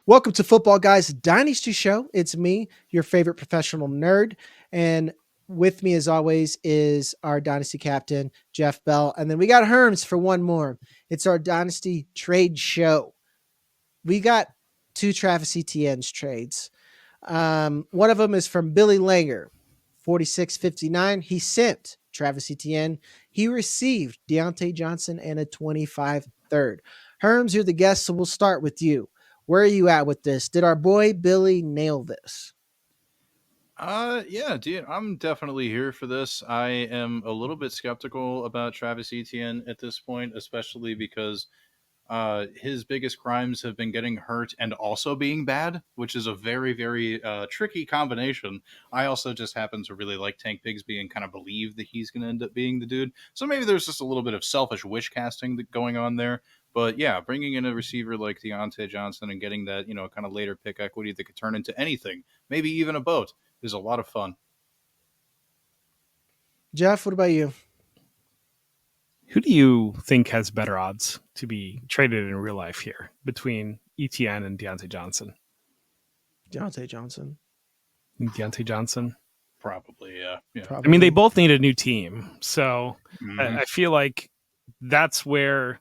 Welcome to Football Guys Dynasty Show. It's me, your favorite professional nerd. And with me, as always, is our Dynasty captain, Jeff Bell. And then we got Herms for one more. It's our Dynasty trade show. We got two Travis Etienne's trades. One of them is from Billy Langer, 4659. He sent Travis Etienne. He received Diontae Johnson and a 25 third. Herms, you're the guest, so we'll start with you. Where are you at with this? Did our boy Billy nail this? Yeah, dude, I'm definitely here for this. I am a little bit skeptical about Travis Etienne at this point, especially because his biggest crimes have been getting hurt and also being bad, which is a very, very tricky combination. I also just happen to really like Tank Bigsby and kind of believe that he's going to end up being the dude. So maybe there's just a little bit of selfish wish casting going on there. But yeah, bringing in a receiver like Diontae Johnson and getting that, kind of later pick equity that could turn into anything, maybe even a boat, is a lot of fun. Jeff, what about you? Who do you think has better odds to be traded in real life here between Etienne and Diontae Johnson? Diontae Johnson. Diontae Johnson? Probably, yeah. Probably. I mean, they both need a new team. So I feel like that's where,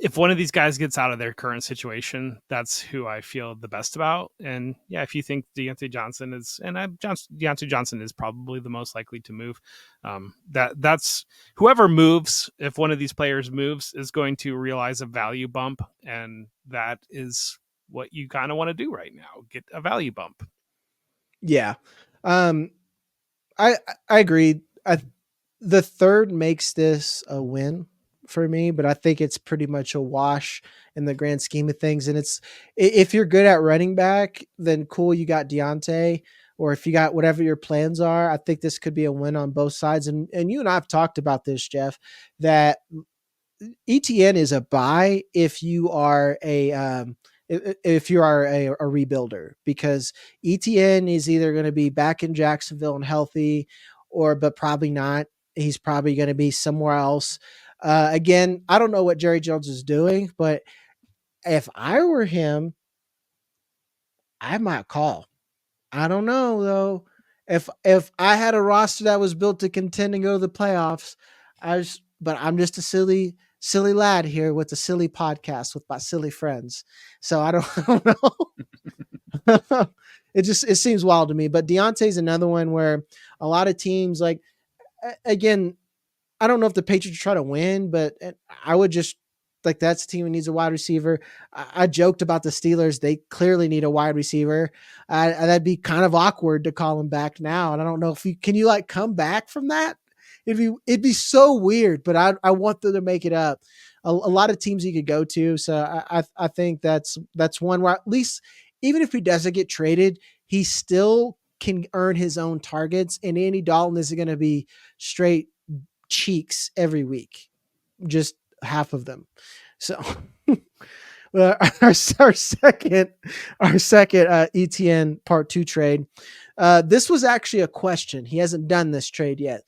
if one of these guys gets out of their current situation, that's who I feel the best about. And yeah, if you think Diontae Johnson is, and Diontae Johnson is probably the most likely to move. That's whoever moves. If one of these players moves, is going to realize a value bump, and that is what you kind of want to do right now: get a value bump. Yeah, I agree. The third makes this a win for me, but I think it's pretty much a wash in the grand scheme of things. And it's, if you're good at running back, then cool, you got Diontae, or if you got whatever your plans are, I think this could be a win on both sides. And you and I have talked about this, Jeff, that ETN is a buy if you are a rebuilder, because ETN is either going to be back in Jacksonville and healthy, but probably not. He's probably going to be somewhere else. Again, I don't know what Jerry Jones is doing, but if I were him, I might call. I don't know though. If I had a roster that was built to contend and go to the playoffs, but I'm just a silly lad here with a silly podcast with my silly friends. So I don't know. It seems wild to me. But Deontay's another one where a lot of teams, like, again, I don't know if the Patriots try to win, but I would just, like, that's a team that needs a wide receiver. I joked about the Steelers. They clearly need a wide receiver. That'd be kind of awkward to call him back now. And I don't know if can you like come back from that? It'd be so weird, but I want them to make it up. A lot of teams you could go to. So I think that's one where, at least, even if he doesn't get traded, he still can earn his own targets. And Andy Dalton isn't going to be straight cheeks every week, just half of them. So our second ETN part 2 trade. This was actually a question. He hasn't done this trade yet.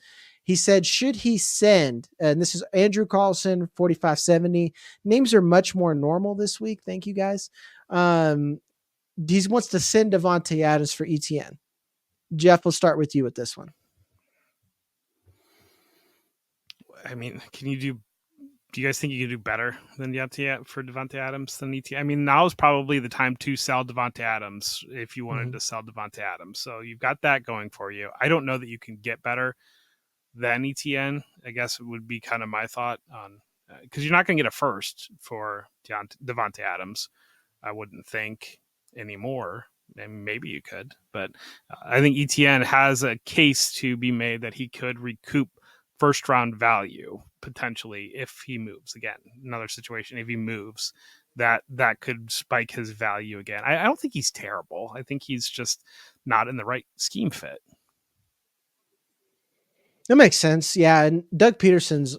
He said, should he send, and this is Andrew Carlson, 4570. Names are much more normal this week. Thank you guys. He wants to send Davante Adams for ETN. Jeff, we'll start with you with this one. I mean, do you guys think you can do better than Diontae for Davante Adams than ETN? I mean, now is probably the time to sell Davante Adams if you wanted to sell Davante Adams. So you've got that going for you. I don't know that you can get better than ETN. I guess it would be kind of my thought on, because you're not going to get a first for Davante Adams, I wouldn't think, anymore. And maybe you could, but I think ETN has a case to be made that he could recoup first round value potentially if he moves again. Another situation, if he moves, that could spike his value again. I don't think he's terrible. I think he's just not in the right scheme fit. That makes sense. Yeah. And Doug Peterson's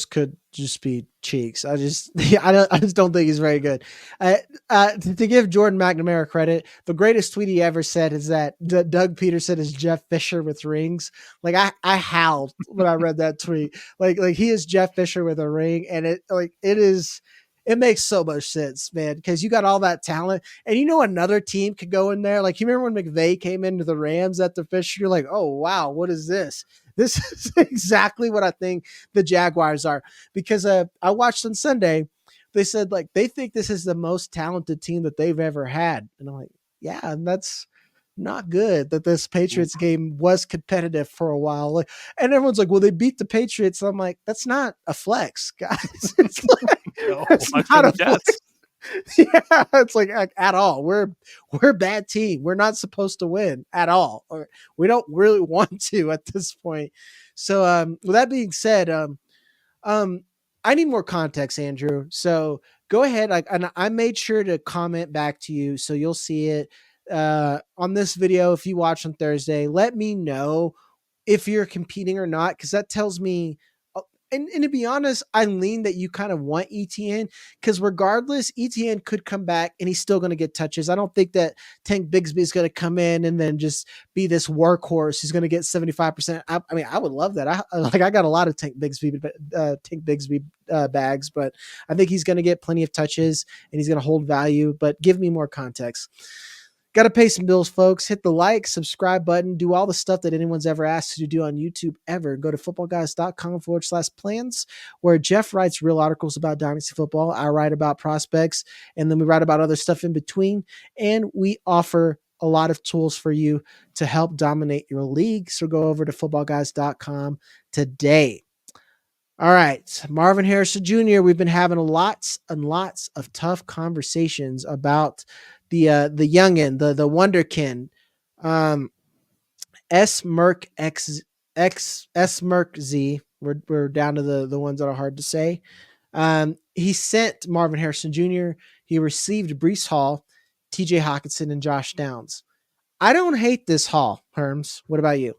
could be cheeks. I just don't think he's very good. To give Jordan McNamara credit, the greatest tweet he ever said is that Doug Peterson is Jeff Fisher with rings. Like, I howled when I read that tweet. Like he is Jeff Fisher with a ring, and it is it makes so much sense, man, because you got all that talent. And another team could go in there. Like, you remember when McVay came into the Rams at the Fish? You're like, oh, wow, what is this? This is exactly what I think the Jaguars are. Because I watched on Sunday, they said, like, they think this is the most talented team that they've ever had. And I'm like, yeah, and that's not good that this Patriots game was competitive for a while. Like, and everyone's like, well, they beat the Patriots. I'm like, that's not a flex, guys. It's like, No, that's watch not the a flex. Jets. Yeah, it's like at all. We're a bad team. We're not supposed to win at all. Or we don't really want to at this point. So with that being said, I need more context, Andrew. So go ahead. And I made sure to comment back to you, so you'll see it on this video. If you watch on Thursday, let me know if you're competing or not, because that tells me. And to be honest, I lean that you kind of want Etienne, because regardless, Etienne could come back and he's still going to get touches. I don't think that Tank Bigsby is going to come in and then just be this workhorse. He's going to get 75%. I mean, I would love that. I got a lot of Tank Bigsby bags, but I think he's going to get plenty of touches and he's going to hold value. But give me more context. Got to pay some bills, folks. Hit the like, subscribe button, do all the stuff that anyone's ever asked you to do on YouTube ever. Go to footballguys.com/plans, where Jeff writes real articles about Dynasty football. I write about prospects, and then we write about other stuff in between. And we offer a lot of tools for you to help dominate your league. So go over to footballguys.com today. All right, Marvin Harrison Jr. We've been having lots and lots of tough conversations about the youngin, the wonderkin, S Merc S Merc Z. We're down to the ones that are hard to say. He sent Marvin Harrison Jr. He received Breece Hall, TJ Hockenson, and Josh Downs. I don't hate this haul, Herms. What about you?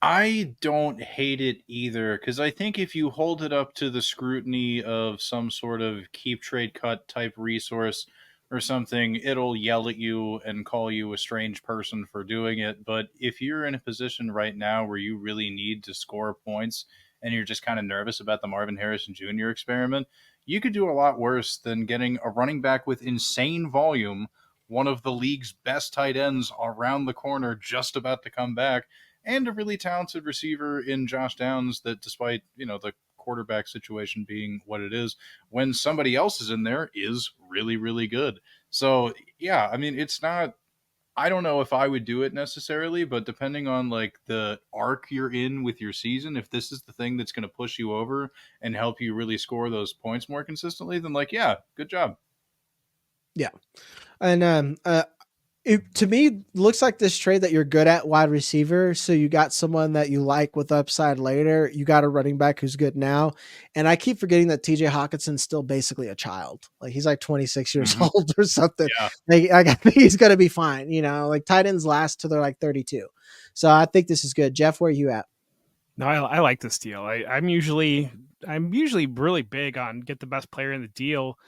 I don't hate it either, because I think if you hold it up to the scrutiny of some sort of keep trade cut type resource or something, it'll yell at you and call you a strange person for doing it. But if you're in a position right now where you really need to score points and you're just kind of nervous about the Marvin Harrison Jr. experiment, you could do a lot worse than getting a running back with insane volume, one of the league's best tight ends around the corner, just about to come back, and a really talented receiver in Josh Downs that, despite, the quarterback situation being what it is, when somebody else is in there, is really, really good. So, yeah, I mean, it's not, I don't know if I would do it necessarily, but depending on like the arc you're in with your season, if this is the thing that's going to push you over and help you really score those points more consistently, then like, yeah, good job. Yeah. And it, to me, looks like this trade that you're good at wide receiver. So you got someone that you like with upside later. You got a running back who's good now. And I keep forgetting that TJ Hawkinson's still basically a child. Like, he's like 26 years old or something. Yeah. Like, I think he's going to be fine. Like, tight ends last till they're like 32. So I think this is good. Jeff, where are you at? No, I like this deal. I'm usually really big on get the best player in the deal.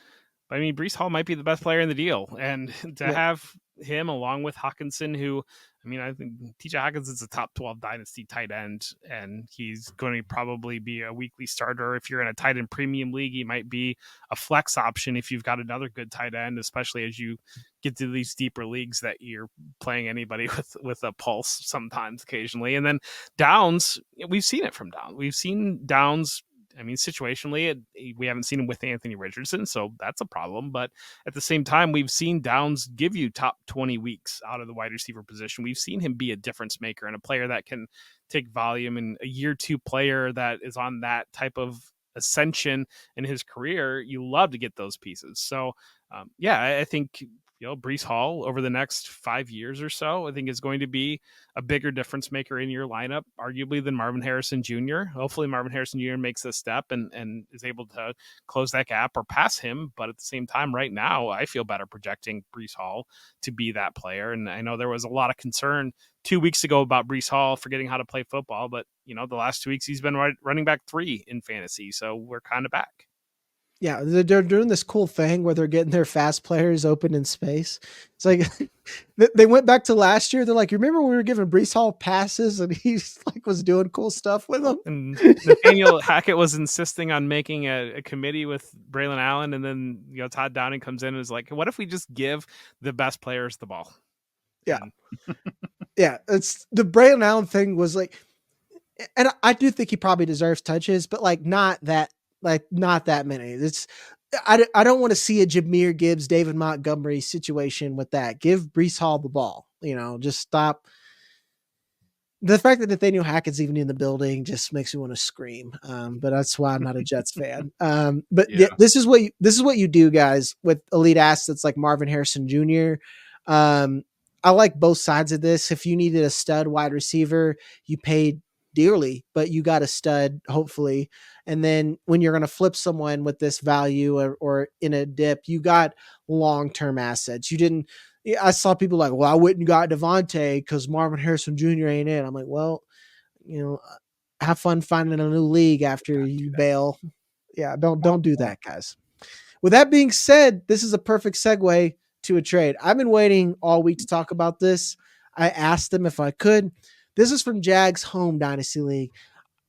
But I mean, Breece Hall might be the best player in the deal, and to have him along with Hockenson, who, I mean, I think TJ Hockenson's a top 12 dynasty tight end, and he's going to probably be a weekly starter. If you're in a tight end premium league, he might be a flex option if you've got another good tight end, especially as you get to these deeper leagues that you're playing anybody with a pulse sometimes, occasionally. And then Downs, we've seen it from Downs. We've seen Downs. I mean, situationally, we haven't seen him with Anthony Richardson, so that's a problem. But at the same time, we've seen Downs give you top 20 weeks out of the wide receiver position. We've seen him be a difference maker and a player that can take volume, and a year two player that is on that type of ascension in his career. You love to get those pieces. So, I think Breece Hall over the next 5 years or so, I think is going to be a bigger difference maker in your lineup, arguably, than Marvin Harrison Jr. Hopefully Marvin Harrison Jr. makes a step and is able to close that gap or pass him. But at the same time, right now, I feel better projecting Breece Hall to be that player. And I know there was a lot of concern 2 weeks ago about Breece Hall forgetting how to play football, but the last 2 weeks he's been running back 3 in fantasy. So we're kind of back. Yeah, they're doing this cool thing where they're getting their fast players open in space. It's like they went back to last year. They're like, you remember when we were giving Breece Hall passes and he's like was doing cool stuff with them? And Nathaniel Hackett was insisting on making a committee with Braylon Allen, and then Todd Downing comes in and is like, what if we just give the best players the ball? Yeah. Yeah. It's the Braylon Allen thing was like, and I do think he probably deserves touches, but like not that many. It's I don't want to see a Jahmyr Gibbs, David Montgomery situation with that. Give Breece Hall the ball. Just stop. The fact that Nathaniel Hackett's even in the building just makes me want to scream. But that's why I'm not a Jets fan. But this is what you do, guys, with elite assets like Marvin Harrison Jr. I like both sides of this. If you needed a stud wide receiver, you paid dearly, but you got a stud, hopefully. And then when you're going to flip someone with this value or in a dip, you got long-term assets. You didn't. I saw people like, well, I wouldn't got Davante because Marvin Harrison Jr. ain't it. I'm like, well, have fun finding a new league after you bail. Yeah, don't do that, guys. With that being said, this is a perfect segue to a trade. I've been waiting all week to talk about this. I asked them if I could. This is from Jag's home Dynasty League.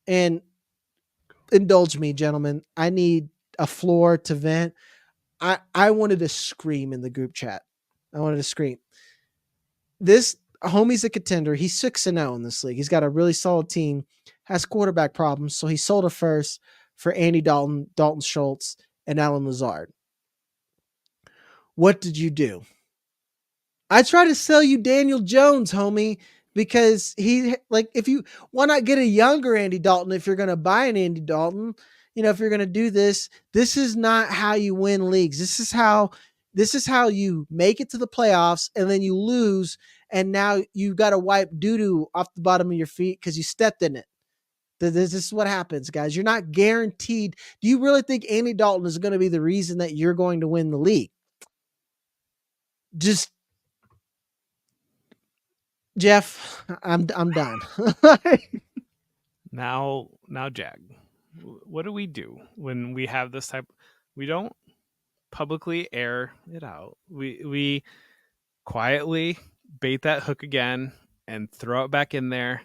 And indulge me, gentlemen. I need a floor to vent. I wanted to scream in the group chat. I wanted to scream. This homie's a contender. He's 6-0 in this league. He's got a really solid team, has quarterback problems. So he sold a first for Andy Dalton, Dalton Schultz, and Alan Lazard. What did you do? I try to sell you Daniel Jones, homie, because why not get a younger Andy Dalton if you're going to buy an Andy Dalton? If you're going to do this, this is not how you win leagues. This is how you make it to the playoffs and then you lose. And now you've got to wipe doo-doo off the bottom of your feet because you stepped in it. This is what happens, guys. You're not guaranteed. Do you really think Andy Dalton is going to be the reason that you're going to win the league? Just Jeff, I'm done. Now, Jag, what do we do when we have this type? We don't publicly air it out. We quietly bait that hook again and throw it back in there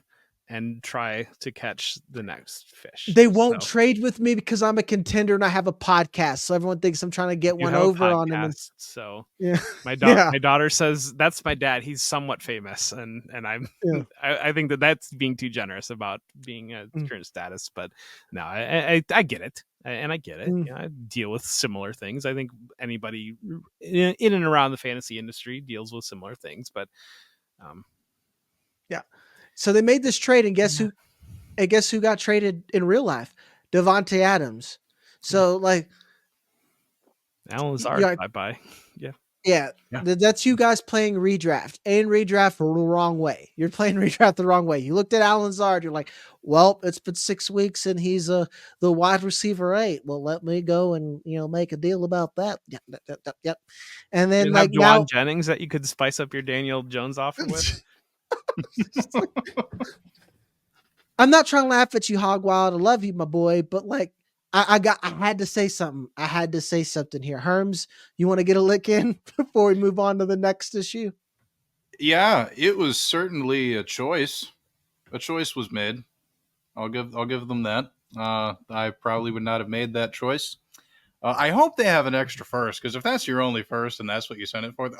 and try to catch the next fish. They won't trade with me because I'm a contender and I have a podcast. So everyone thinks I'm trying to get one over on them. So yeah, my daughter says that's my dad. He's somewhat famous, and I think that's being too generous about being a current status. But no, I get it, and I get it. I deal with similar things. I think anybody in and around the fantasy industry deals with similar things. But yeah. So they made this trade, and guess who got traded in real life? Davante Adams. So Alan Lazard, bye. Yeah. That's you guys playing redraft and redraft the wrong way. You're playing redraft the wrong way. You looked at Alan Lazard. You're like, well, it's been 6 weeks and he's the wide receiver 8. Well, let me go and make a deal about that. Yep. And then have Juwan Jennings that you could spice up your Daniel Jones offer with. I'm not trying to laugh at you, Hog Wild. I love you, my boy, but I had to say something. I had to say something here. Herms, you want to get a lick in before we move on to the next issue? Yeah, it was certainly a choice. A choice was made. I'll give them that. I probably would not have made that choice. I hope they have an extra first, because if that's your only first and that's what you sent it for,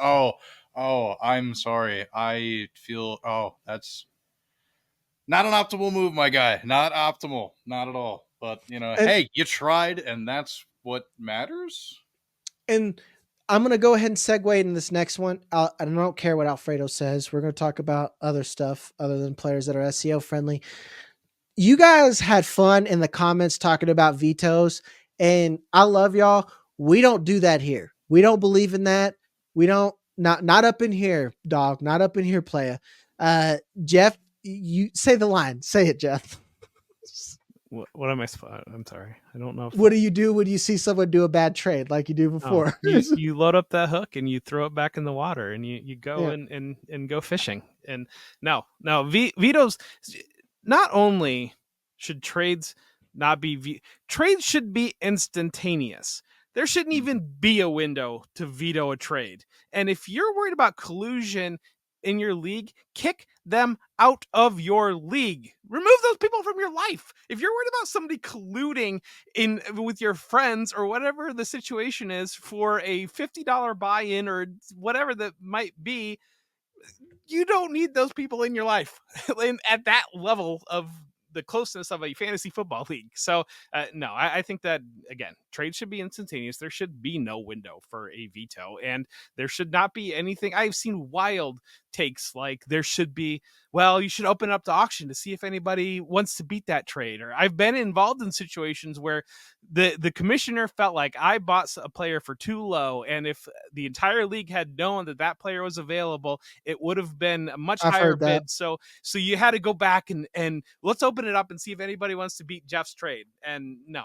I'm sorry. I feel that's not an optimal move, my guy. Not optimal. Not at all. But, hey, you tried, and that's what matters. And I'm going to go ahead and segue into this next one. I don't care what Alfredo says. We're going to talk about other stuff other than players that are SEO friendly. You guys had fun in the comments talking about vetoes, and I love y'all. We don't do that here. We don't believe in that. We don't, not up in here, dog. Not up in here, playa. Jeff, you say the line. Say it, Jeff. What am I? I'm sorry. I don't know. What do you do when you see someone do a bad trade like you do before? You load up that hook and you throw it back in the water and you go and go fishing. And no, vetoes. Not only should trades not be trades should be instantaneous. there shouldn't even be a window to veto a trade. And if you're worried about collusion in your league, kick them out of your league. Remove those people from your life. If you're worried about somebody colluding with your friends or whatever the situation is for a $50 buy-in or whatever that might be, you don't need those people in your life at that level of the closeness of a fantasy football league. So no, I think that, again, trades should be instantaneous. There should be no window for a veto, and there should not be anything. I've seen wild takes like there should be, well, you should open up to auction to see if anybody wants to beat that trade. Or I've been involved in situations where the commissioner felt like I bought a player for too low, and if the entire league had known that player was available, it would have been a much higher bid. So you had to go back and let's open it up and see if anybody wants to beat Jeff's trade. And no,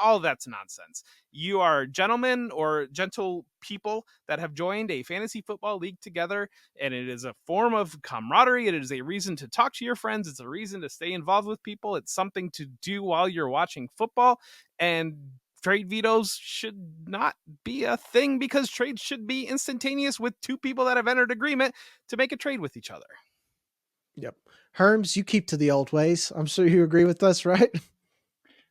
all that's nonsense. You are gentlemen or gentle people that have joined a fantasy football league together, and it is a form of camaraderie. It is a reason to talk to your friends. It's a reason to stay involved with people. It's something to do while you're watching football, and trade vetoes should not be a thing, because trades should be instantaneous with two people that have entered agreement to make a trade with each other. Yep. Herms, you keep to the old ways. I'm sure you agree with us, right?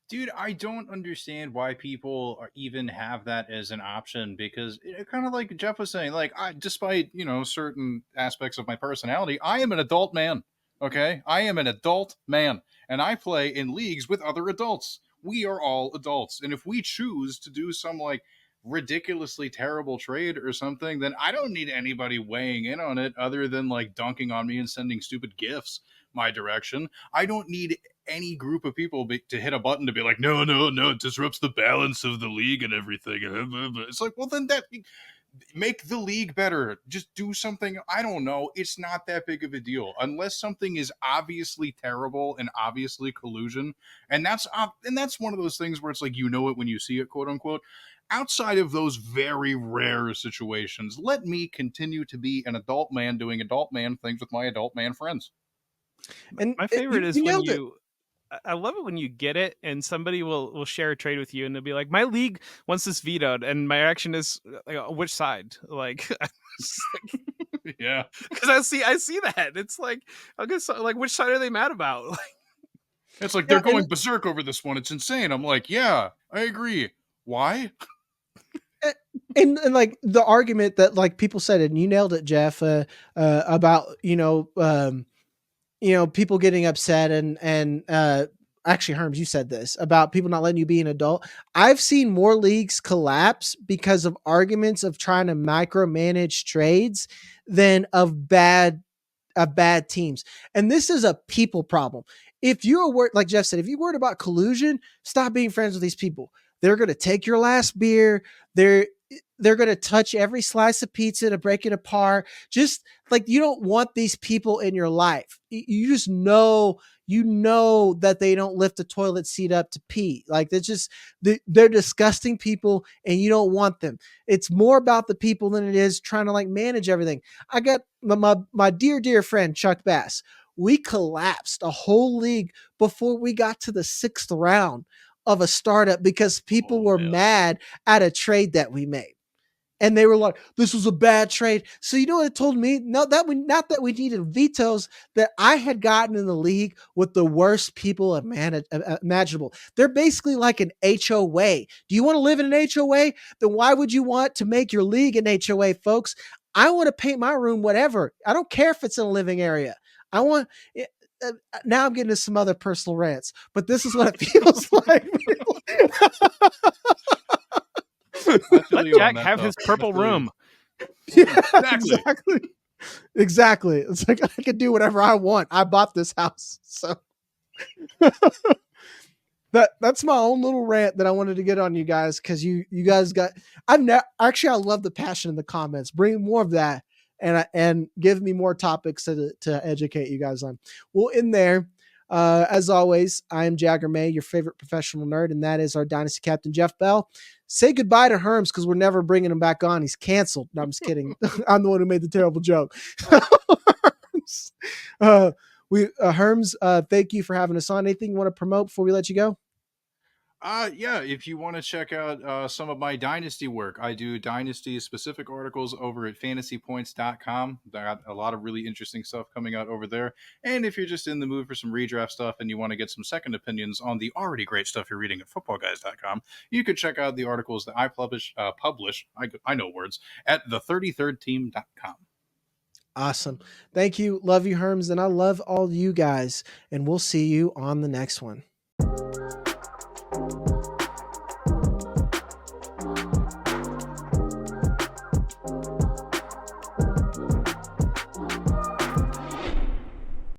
Dude, I don't understand why people even have that as an option, because kind of like Jeff was saying, like, despite, certain aspects of my personality, I am an adult man. Okay? I am an adult man, and I play in leagues with other adults. We are all adults. And if we choose to do some like ridiculously terrible trade or something, then I don't need anybody weighing in on it other than like dunking on me and sending stupid gifts my direction. I don't need any group of people to hit a button to be like, no, it disrupts the balance of the league and everything. It's like, well, then make the league better. Just do something. I don't know. It's not that big of a deal unless something is obviously terrible and obviously collusion. And that's one of those things where it's like, it when you see it, quote unquote. Outside of those very rare situations, let me continue to be an adult man doing adult man things with my adult man friends. And my favorite is when I love it when you get it and somebody will share a trade with you and they'll be like, my league wants this vetoed, and my reaction is like, which side? Like, yeah, because I see that it's like, I guess, like, which side are they mad about? Like, it's like they're going berserk over this one. It's insane. I'm like, yeah, I agree. Why? And like the argument that like people said, and you nailed it, Jeff, about people getting upset and actually, Herms, you said this about people not letting you be an adult. I've seen more leagues collapse because of arguments of trying to micromanage trades than of bad teams. And this is a people problem. If you're worried, like Jeff said, if you're worried about collusion, stop being friends with these people. They're going to take your last beer. They're going to touch every slice of pizza to break it apart. Just like, you don't want these people in your life. You just know that they don't lift the toilet seat up to pee. Like, they're disgusting people and you don't want them. It's more about the people than it is trying to like manage everything. I got my dear friend, Chuck Bass. We collapsed a whole league before we got to the 6th round of a startup because people were mad at a trade that we made. And they were like, this was a bad trade. So you know what it told me? Not that we needed vetoes, that I had gotten in the league with the worst people imaginable. They're basically like an HOA. Do you want to live in an HOA? Then why would you want to make your league an HOA, folks? I want to paint my room whatever. I don't care if it's in a living area. I want... now I'm getting to some other personal rants, but this is what it feels like. Let Jack have his purple room. Yeah, exactly. It's like, I can do whatever I want. I bought this house. So that's my own little rant that I wanted to get on you guys. Cause you guys got, I love the passion in the comments. Bring more of that. And give me more topics to educate you guys on. Well, in there, as always, I am Jagger May, your favorite professional nerd, and that is our Dynasty captain, Jeff Bell. Say goodbye to Herms because we're never bringing him back on. He's canceled. No, I'm just kidding. I'm the one who made the terrible joke. Herms, thank you for having us on. Anything you want to promote before we let you go? Yeah, if you want to check out some of my Dynasty work, I do Dynasty specific articles over at fantasypoints.com. I got a lot of really interesting stuff coming out over there. And if you're just in the mood for some redraft stuff and you want to get some second opinions on the already great stuff you're reading at footballguys.com, you could check out the articles that I publish, I know words, at the33rdteam.com. Awesome. Thank you. Love you, Herms. And I love all you guys. And we'll see you on the next one.